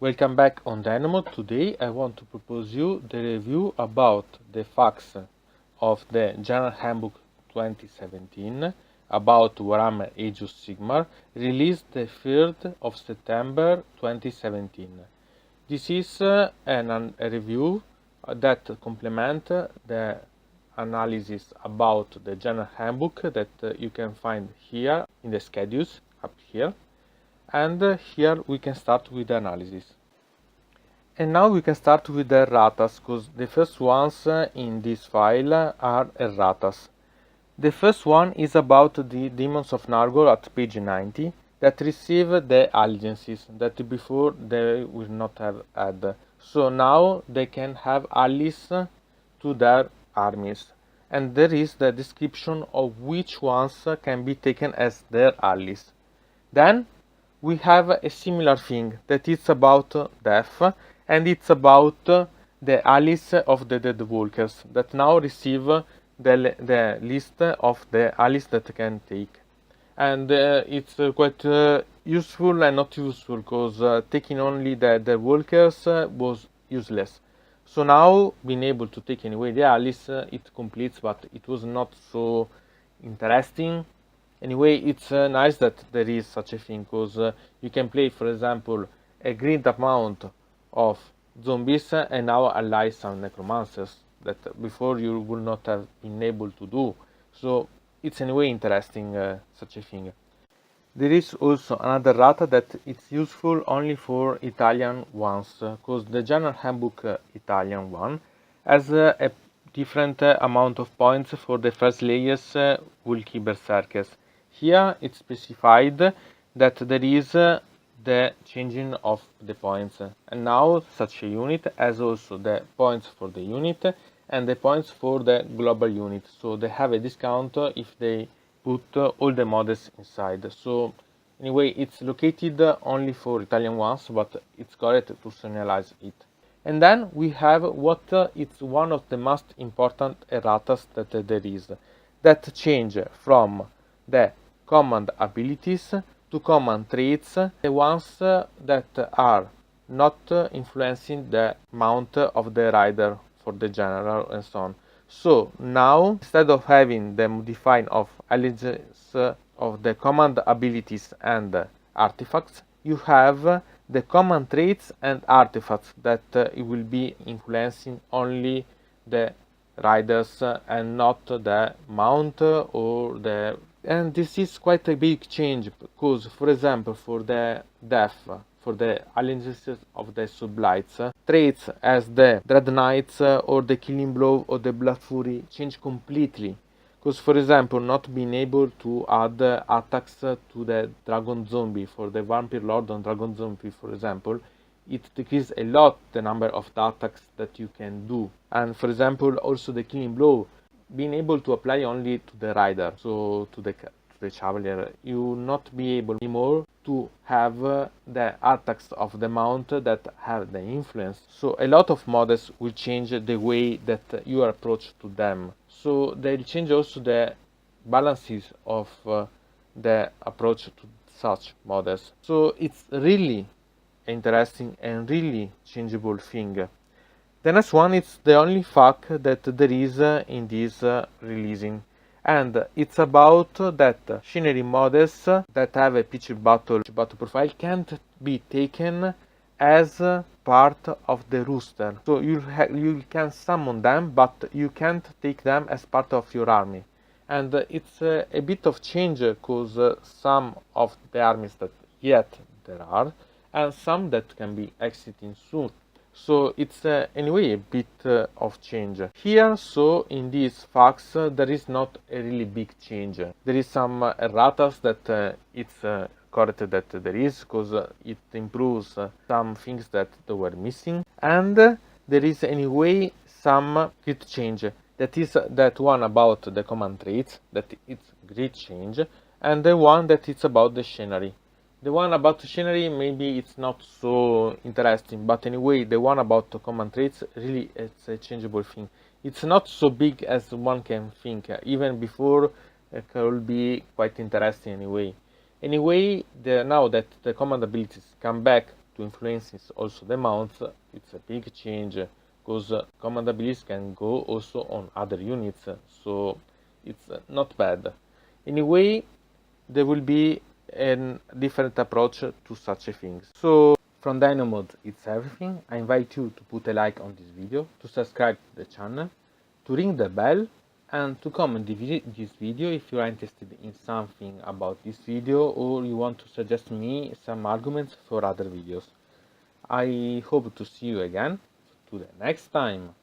Welcome back on deynonmod. Today I want to propose you the review about the facts of the General HandBook 2017 about Warhammer Age of Sigmar, released the 3rd of September 2017. This is a review that complements the analysis about the General HandBook that you can find here in the schedules up here. And here we can start with the analysis. And now we can start with the erratas, because the first ones in this file are erratas. The first one is about the Demons of Nargol at page 90 that receive the allegiances that before they will not have had. So now they can have allies to their armies. And there is the description of which ones can be taken as their allies. Then we have a similar thing that is about death, and it's about the allies of the dead walkers that now receive the list of the allies that can take. And it's quite useful and not useful, because taking only the walkers was useless. So now being able to take anyway the allies, it completes, but it was not so interesting. Anyway, it's nice that there is such a thing, because you can play, for example, a great amount of zombies and now ally some necromancers that before you would not have been able to do. So it's anyway interesting, such a thing. There is also another rata that it's useful only for Italian ones, because the General HandBook Italian one has a different amount of points for the first layers Wulky Berserkers. Here it's specified that there is the changing of the points, and now such a unit has also the points for the unit and the points for the global unit, so they have a discount if they put all the models inside. So anyway, it's located only for Italian ones, but it's correct to serialize it. And then we have what it's one of the most important erratas that there is, that change from the command abilities to command traits, the ones that are not influencing the mount of the rider for the general and so on. So now, instead of having the modifying of allegiance of the command abilities and artifacts, you have the command traits and artifacts that it will be influencing only the riders and not the mount or the. And this is quite a big change, because, for example, for the death, for the allegiances of the sublights, traits as the Dread Knights or the Killing Blow or the Blood Fury change completely. Because, for example, not being able to add attacks to the Dragon Zombie, for the Vampire Lord on Dragon Zombie, for example, it decreases a lot the number of attacks that you can do. And, for example, also the Killing Blow, being able to apply only to the rider, so to the chevalier, you will not be able anymore to have the attacks of the mount that have the influence. So a lot of models will change the way that you approach to them. So they'll change also the balances of the approach to such models. So it's really interesting and really changeable thing. The next one is the only fact that there is in this releasing, and it's about that scenery models that have a pitch battle profile can't be taken as part of the rooster. So you can summon them, but you can't take them as part of your army. And it's a bit of change, because some of the armies that yet there are, and some that can be exiting soon. So it's anyway a bit of change here. So in these facts there is not a really big change. There is some erratas that it's correct that there is, because it improves some things that they were missing, and there is anyway some great change. That is that one about the command traits, that it's great change, and the one that it's about the scenery. The one about scenery, maybe it's not so interesting, but anyway, the one about command traits, really it's a changeable thing. It's not so big as one can think. Even before, it could be quite interesting anyway. Anyway, now that the command abilities come back to influence also the mount, it's a big change, because command abilities can go also on other units, so it's not bad. Anyway, there will be a different approach to such a thing. So from deynonmod, it's everything. I invite you to put a like on this video, to subscribe to the channel, to ring the bell, and to comment this video if you are interested in something about this video or you want to suggest me some arguments for other videos. I hope to see you again to the next time.